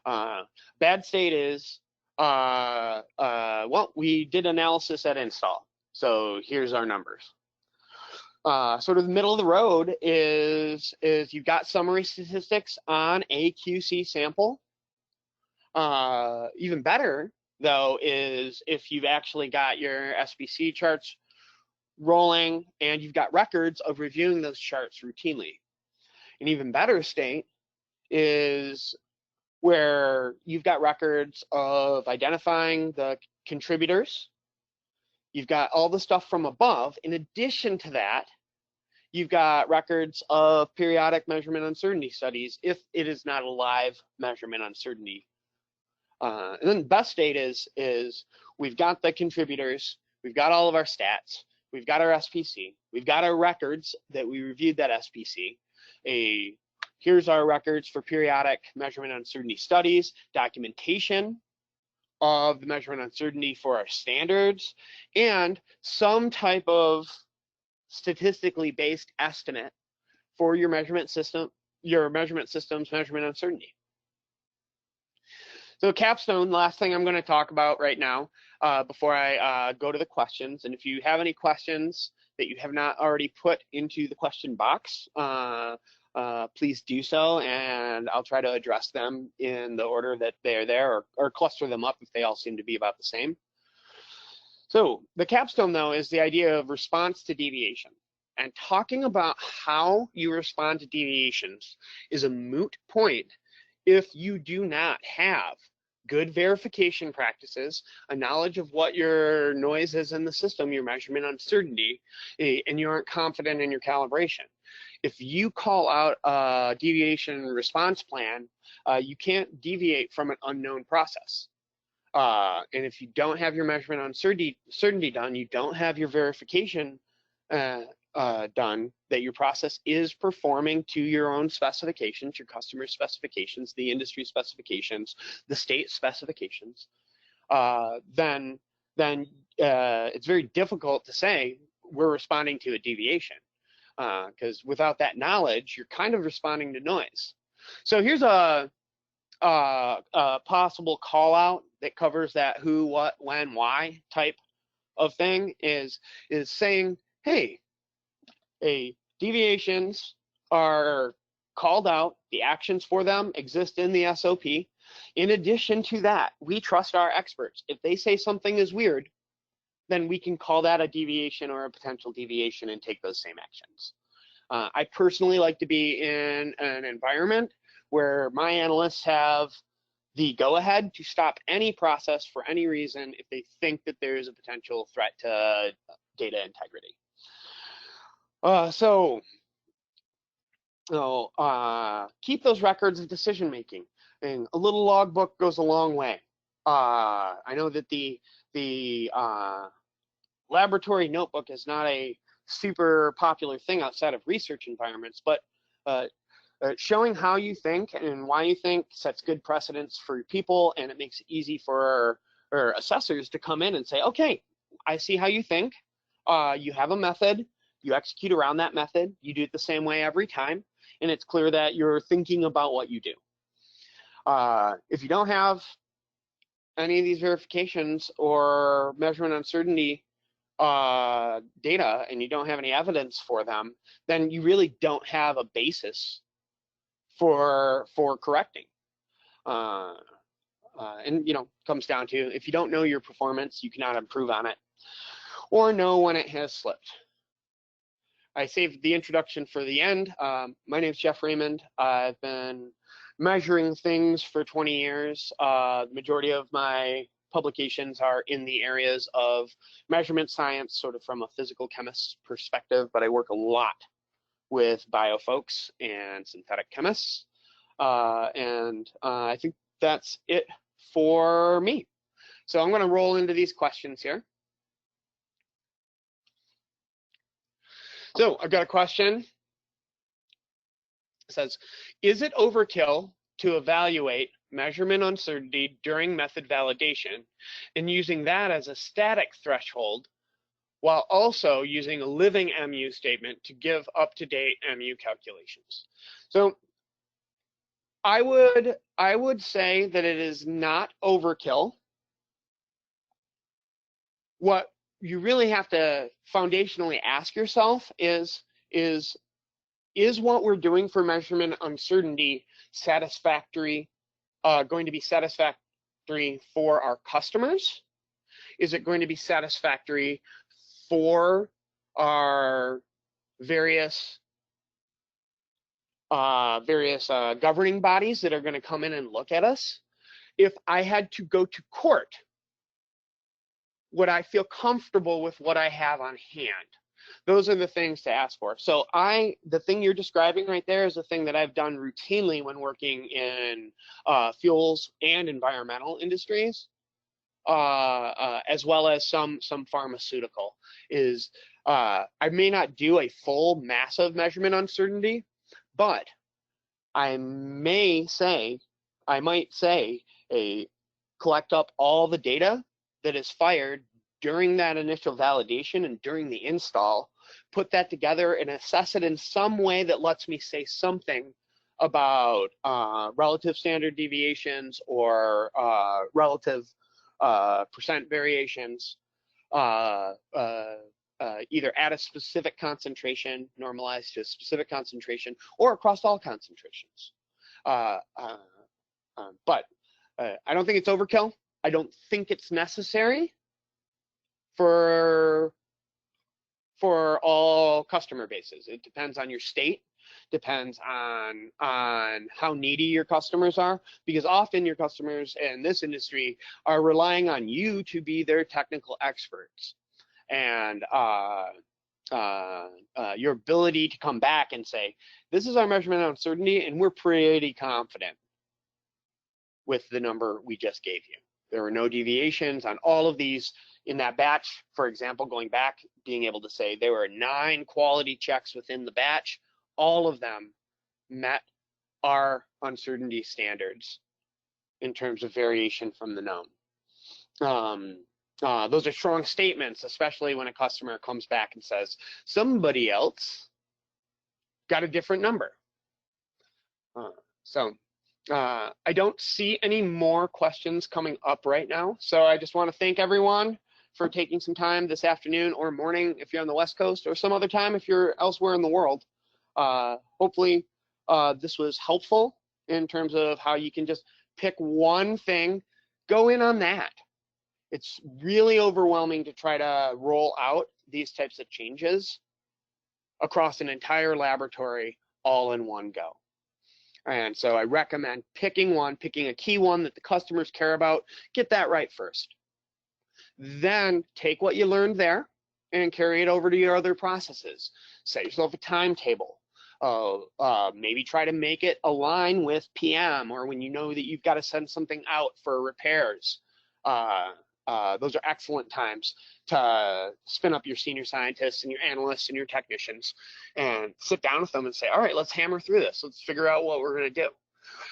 [SPEAKER 1] Bad state is, well, we did analysis at install, so here's our numbers. Sort of the middle of the road is you've got summary statistics on a QC sample. Even better, though, is if you've actually got your SBC charts rolling and you've got records of reviewing those charts routinely. An even better state is where you've got records of identifying the contributors. You've got all the stuff from above. In addition to that, you've got records of periodic measurement uncertainty studies if it is not a live measurement uncertainty. And then the best state is we've got the contributors, we've got all of our stats, we've got our SPC, we've got our records that we reviewed that SPC. Here's our records for periodic measurement uncertainty studies, documentation of the measurement uncertainty for our standards, and some type of statistically based estimate for your measurement system, your measurement system's measurement uncertainty. So capstone, last thing I'm going to talk about right now before I go to the questions. And if you have any questions that you have not already put into the question box, please do so, and I'll try to address them in the order that they're there, or cluster them up if they all seem to be about the same. So the capstone, though, is the idea of response to deviation. And talking about how you respond to deviations is a moot point if you do not have good verification practices, a knowledge of what your noise is in the system, your measurement uncertainty, and you aren't confident in your calibration. If you call out a deviation response plan, you can't deviate from an unknown process. And if you don't have your measurement uncertainty done, you don't have your verification done that your process is performing to your own specifications, your customer specifications, the industry specifications, the state specifications, then it's very difficult to say we're responding to a deviation, because without that knowledge, you're kind of responding to noise. So here's a possible call out that covers that who, what, when, why type of thing is saying, hey, deviations are called out, the actions for them exist in the SOP. In addition to that, we trust our experts. If they say something is weird, then we can call that a deviation or a potential deviation and take those same actions. I personally like to be in an environment where my analysts have the go-ahead to stop any process for any reason if they think that there is a potential threat to data integrity. Keep those records of decision making, and a little logbook goes a long way. I know that the laboratory notebook is not a super popular thing outside of research environments, but showing how you think and why you think sets good precedents for people, and it makes it easy for our assessors to come in and say, okay, I see how you think. You have a method. You execute around that method. You do it the same way every time, and it's clear that you're thinking about what you do. If you don't have any of these verifications or measurement uncertainty data, and you don't have any evidence for them, then you really don't have a basis for correcting. And comes down to, if you don't know your performance, you cannot improve on it or know when it has slipped. I saved the introduction for the end. My name is Jeff Raymond. I've been measuring things for 20 years. The majority of my publications are in the areas of measurement science, sort of from a physical chemist perspective, but I work a lot with bio folks and synthetic chemists. I think that's it for me. So I'm going to roll into these questions here. So I've got a question. It says, is it overkill to evaluate measurement uncertainty during method validation and using that as a static threshold while also using a living MU statement to give up-to-date MU calculations. So I would say that it is not overkill. What you really have to foundationally ask yourself is what we're doing for measurement uncertainty satisfactory, going to be satisfactory for our customers? Is it going to be satisfactory for our various governing bodies that are going to come in and look at us? If I had to go to court, would I feel comfortable with what I have on hand? Those are the things to ask for. So the thing you're describing right there is a thing that I've done routinely when working in fuels and environmental industries, as well as some pharmaceutical. I may not do a full massive measurement uncertainty, but I might say, collect up all the data that is fired during that initial validation and during the install, put that together and assess it in some way that lets me say something about relative standard deviations or relative percent variations, either at a specific concentration, normalized to a specific concentration, or across all concentrations. But I don't think it's overkill. I don't think it's necessary for all customer bases. It depends on your state, depends on how needy your customers are, because often your customers in this industry are relying on you to be their technical experts. And your ability to come back and say, this is our measurement uncertainty, and we're pretty confident with the number we just gave you. There were no deviations on all of these in that batch. For example, going back, being able to say there were 9 quality checks within the batch. All of them met our uncertainty standards in terms of variation from the known. Those are strong statements, especially when a customer comes back and says, somebody else got a different number. I don't see any more questions coming up right now. So I just want to thank everyone for taking some time this afternoon or morning if you're on the West Coast, or some other time if you're elsewhere in the world. Hopefully this was helpful in terms of how you can just pick one thing, go in on that. It's really overwhelming to try to roll out these types of changes across an entire laboratory all in one go. And so I recommend picking a key one that the customers care about, get that right first. Then take what you learned there and carry it over to your other processes. Set yourself a timetable. Maybe try to make it align with PM, or when you know that you've got to send something out for repairs. Those are excellent times to spin up your senior scientists and your analysts and your technicians and sit down with them and say, all right, let's hammer through this. Let's figure out what we're going to do.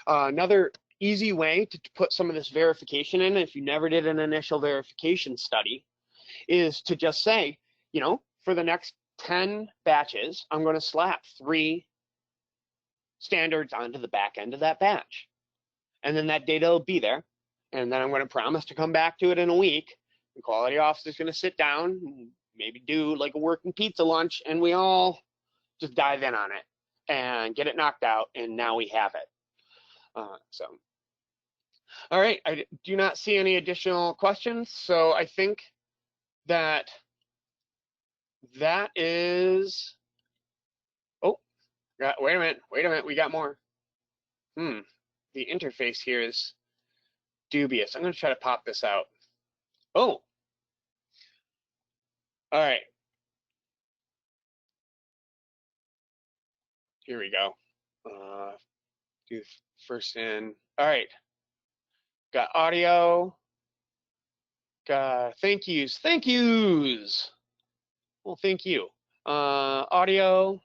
[SPEAKER 1] Another easy way to put some of this verification in, if you never did an initial verification study, is to just say, for the next 10 batches, I'm going to slap 3 standards onto the back end of that batch. And then that data will be there. And then I'm going to promise to come back to it in a week. The quality officer is going to sit down, maybe do like a working pizza lunch, and we all just dive in on it and get it knocked out, and now we have it. All right, I do not see any additional questions, so I think that is, wait a minute, we got more. The interface here is dubious. I'm going to try to pop this out. Oh, all right. Here we go. Do first in. All right. Got audio. Got thank yous. Well, thank you. Audio.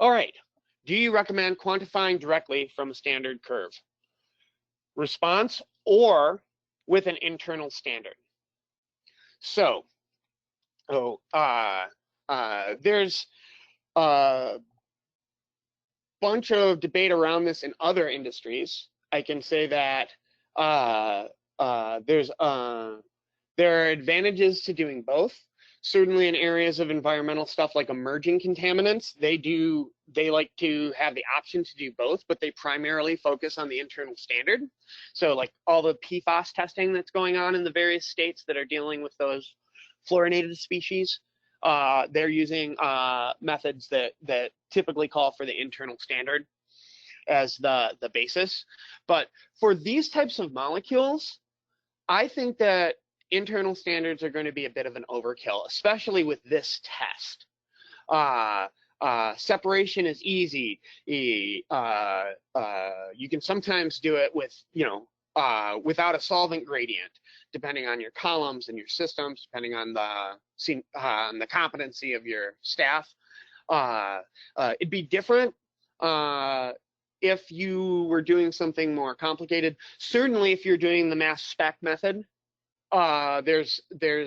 [SPEAKER 1] All right. Do you recommend quantifying directly from a standard curve? Response or with an internal standard? So There's a bunch of debate around this in other industries. I can say that there are advantages to doing both. Certainly in areas of environmental stuff like emerging contaminants, they like to have the option to do both, but they primarily focus on the internal standard. So like all the PFAS testing that's going on in the various states that are dealing with those fluorinated species, they're using methods that typically call for the internal standard as the basis. But for these types of molecules, I think that internal standards are going to be a bit of an overkill, especially with this test. Separation is easy. You can sometimes do it with, without a solvent gradient, depending on your columns and your systems, depending on the competency of your staff. It'd be different if you were doing something more complicated. Certainly, if you're doing the mass spec method, there's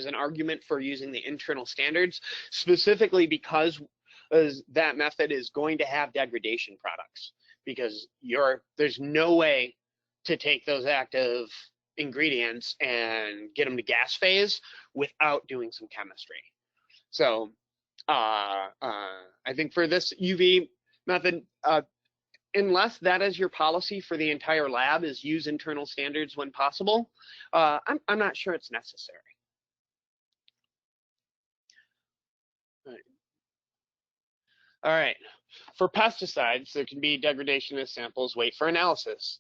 [SPEAKER 1] an argument for using the internal standards, specifically because that method is going to have degradation products, because there's no way to take those active ingredients and get them to gas phase without doing some chemistry. So I think for this UV method, unless that is your policy for the entire lab, is use internal standards when possible, I'm not sure it's necessary. All right. For pesticides, there can be degradation as samples wait for analysis.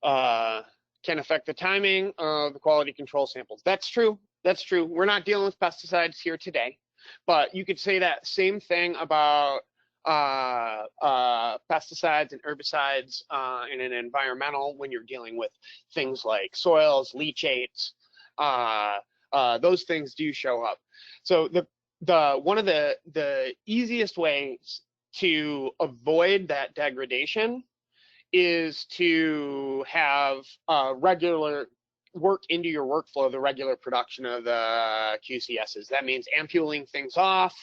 [SPEAKER 1] Can affect the timing of the quality control samples. That's true. That's true. We're not dealing with pesticides here today, but you could say that same thing about pesticides and herbicides in an environmental when you're dealing with things like soils, leachates. Those things do show up. So one of the easiest ways to avoid that degradation is to have regular work into your workflow, the regular production of the QCSs. That means ampuling things off,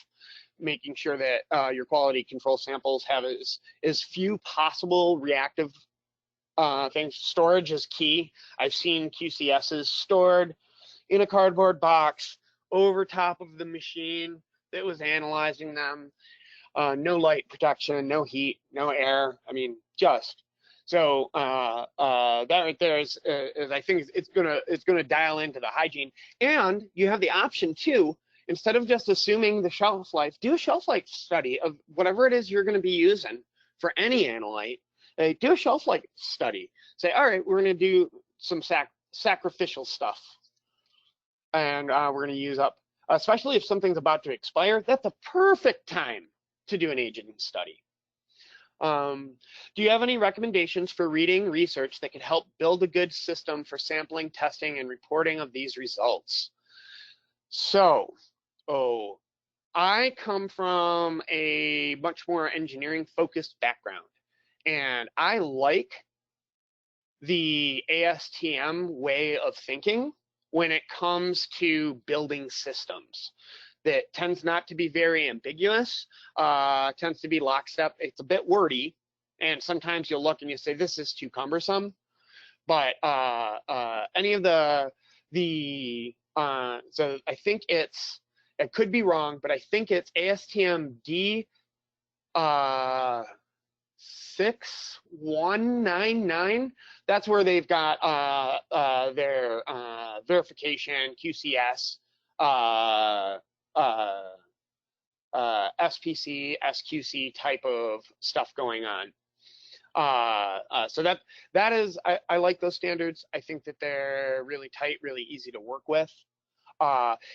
[SPEAKER 1] making sure that your quality control samples have as few possible reactive things. Storage is key. I've seen QCSs stored in a cardboard box over top of the machine that was analyzing them. No light protection, no heat, no air. I mean, just. So that right there is I think it's gonna dial into the hygiene. And you have the option too, instead of just assuming the shelf life, do a shelf life study of whatever it is you're going to be using for any analyte. Do a shelf life study. Say, all right, we're going to do some sacrificial stuff, and we're going to use up, especially if something's about to expire. That's a perfect time to do an aging study. Do you have any recommendations for reading research that could help build a good system for sampling, testing, and reporting of these results? So, I come from a much more engineering focused background, and I like the ASTM way of thinking when it comes to building systems. That tends not to be very ambiguous, tends to be lockstep. It's a bit wordy, and sometimes you'll look and you say, this is too cumbersome. But any of so I think it could be wrong, but I think it's ASTM D 6199. That's where they've got their verification, QCS, SPC, SQC type of stuff going on. So that is, I like those standards. I think that they're really tight, really easy to work with.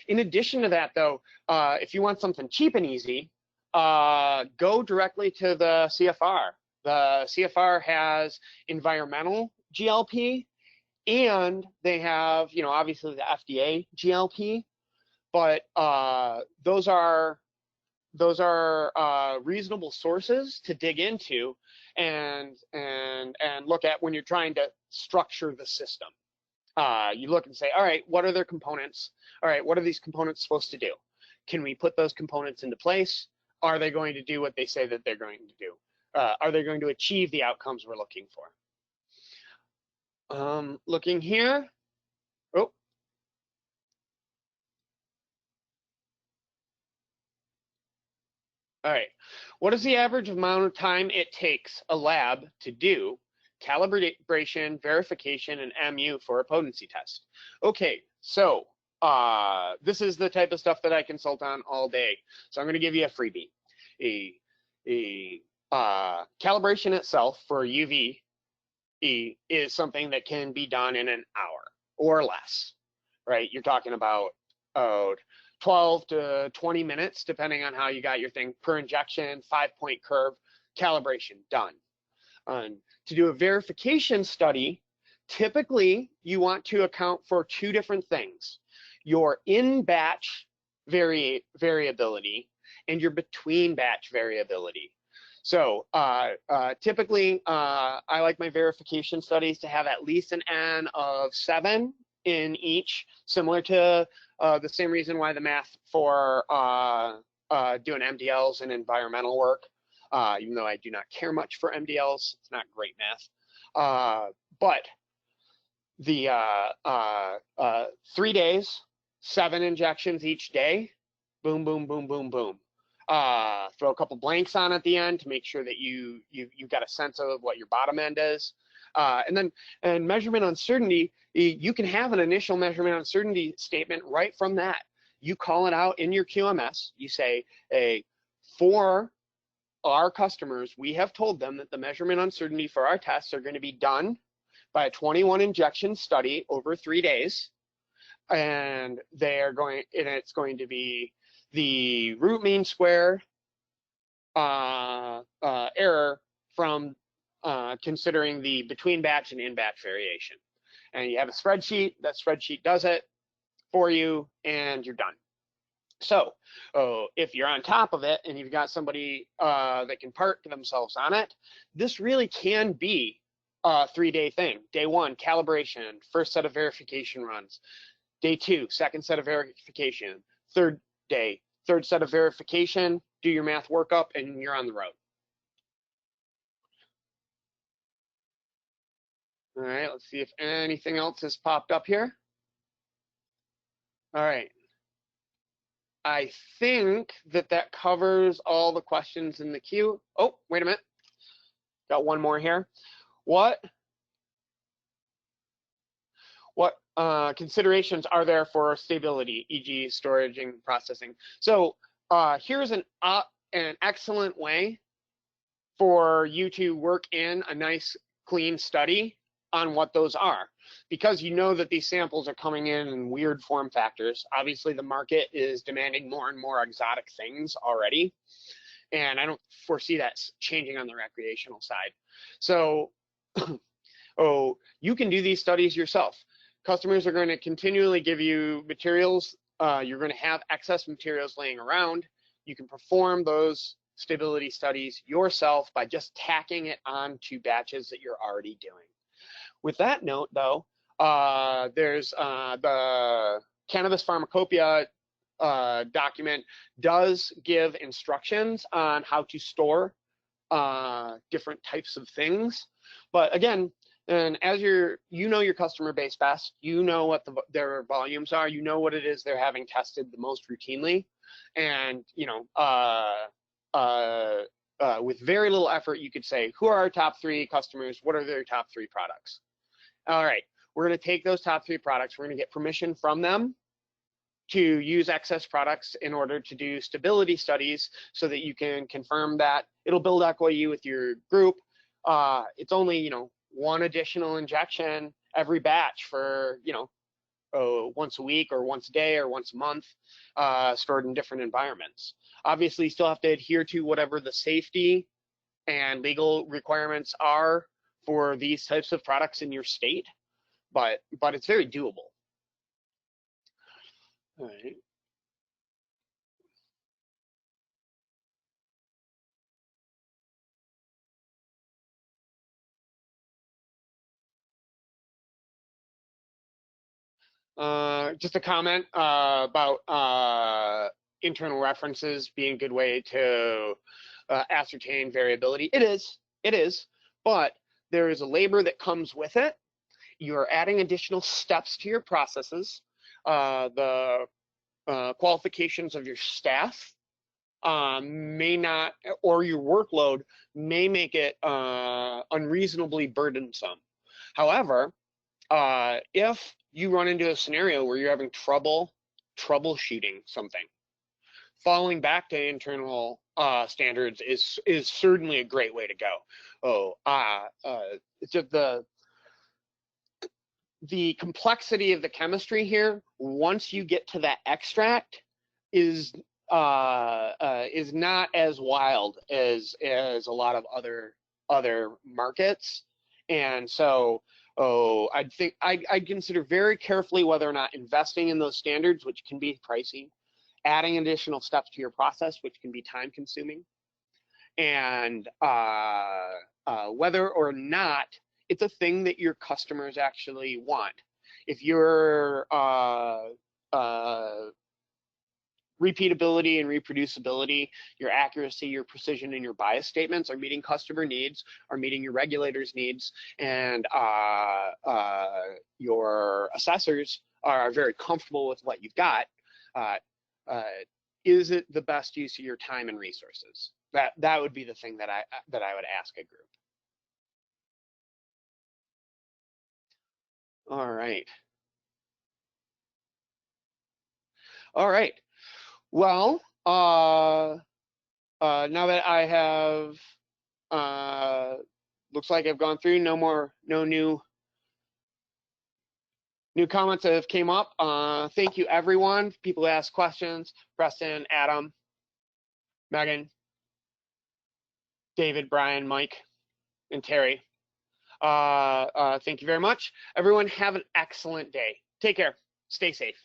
[SPEAKER 1] In addition to that, though, if you want something cheap and easy, go directly to the CFR. The CFR has environmental GLP, and they have, obviously the FDA GLP, but those are reasonable sources to dig into and look at when you're trying to structure the system. You look and say, all right, what are their components? All right, what are these components supposed to do? Can we put those components into place? Are they going to do what they say that they're going to do? Are they going to achieve the outcomes we're looking for? Looking here. Oh. All right. What is the average amount of time it takes a lab to do calibration, verification, and MU for a potency test? Okay, so this is the type of stuff that I consult on all day. So I'm going to give you a freebie. A calibration itself for UV is something that can be done in an hour or less, right? You're talking about 12 to 20 minutes, depending on how you got your thing per injection, 5-point curve, calibration done. To do a verification study, typically you want to account for two different things: your in-batch variability and your between-batch variability. So typically, I like my verification studies to have at least an N of 7 in each, similar to the same reason why the math for doing MDLs and environmental work, even though I do not care much for MDLs, it's not great math. But the 3 days, 7 injections each day, boom, boom, boom, boom, boom. Throw a couple blanks on at the end to make sure that you've got a sense of what your bottom end is. And measurement uncertainty, you can have an initial measurement uncertainty statement right from that. You call it out in your QMS. You say, hey, for our customers, we have told them that the measurement uncertainty for our tests are going to be done by a 21 injection study over 3 days. And it's going to be the root mean square error from considering the between batch and in batch variation. And you have a spreadsheet. That spreadsheet does it for you, and you're done. So if you're on top of it and you've got somebody that can park themselves on it, this really can be a 3-day thing. Day 1, calibration, first set of verification runs. Day 2, second set of verification. Third day, third set of verification, do your math workup, and you're on the road. All right, let's see if anything else has popped up here. All right. I think that covers all the questions in the queue. Oh, wait a minute. Got one more here. What considerations are there for stability, e.g. storage and processing? So here's an excellent way for you to work in a nice, clean study on what those are, because you know that these samples are coming in weird form factors. Obviously, the market is demanding more and more exotic things already, and I don't foresee that changing on the recreational side. So you can do these studies yourself. Customers are going to continually give you materials. You're going to have excess materials laying around. You can perform those stability studies yourself by just tacking it onto batches that you're already doing. With that note, though, there's the Cannabis Pharmacopoeia document does give instructions on how to store different types of things. But again, and as you know your customer base best, you know what their volumes are, you know what it is they're having tested the most routinely, and you know with very little effort, you could say, who are our top 3 customers? What are their top 3 products? All right, we're going to take those top 3 products. We're going to get permission from them to use excess products in order to do stability studies so that you can confirm that it'll build equity with your group. It's only, you know, 1 additional injection every batch for, you know, once a week or once a day or once a month, stored in different environments. Obviously, you still have to adhere to whatever the safety and legal requirements are for these types of products in your state, but it's very doable. All right. Just a comment about internal references being a good way to ascertain variability. It is, but there is a labor that comes with it. You're adding additional steps to your processes. The qualifications of your staff may not, or your workload may make it unreasonably burdensome. However, if you run into a scenario where you're having trouble troubleshooting something, falling back to internal standards is certainly a great way to go. It's just the complexity of the chemistry here, once you get to that extract, is not as wild as a lot of other markets. And so I'd consider very carefully whether or not investing in those standards, which can be pricey, adding additional steps to your process, which can be time consuming, and whether or not it's a thing that your customers actually want. If your repeatability and reproducibility, your accuracy, your precision, and your bias statements are meeting customer needs, are meeting your regulators' needs, and your assessors are very comfortable with what you've got, is it the best use of your time and resources? That would be the thing that I would ask a group. All right. Well, now that I have, looks like I've gone through, no new comments that have came up. Thank you, everyone. People who asked questions: Preston, Adam, Megan, David, Brian, Mike, and Terry. Thank you very much. Everyone have an excellent day. Take care. Stay safe.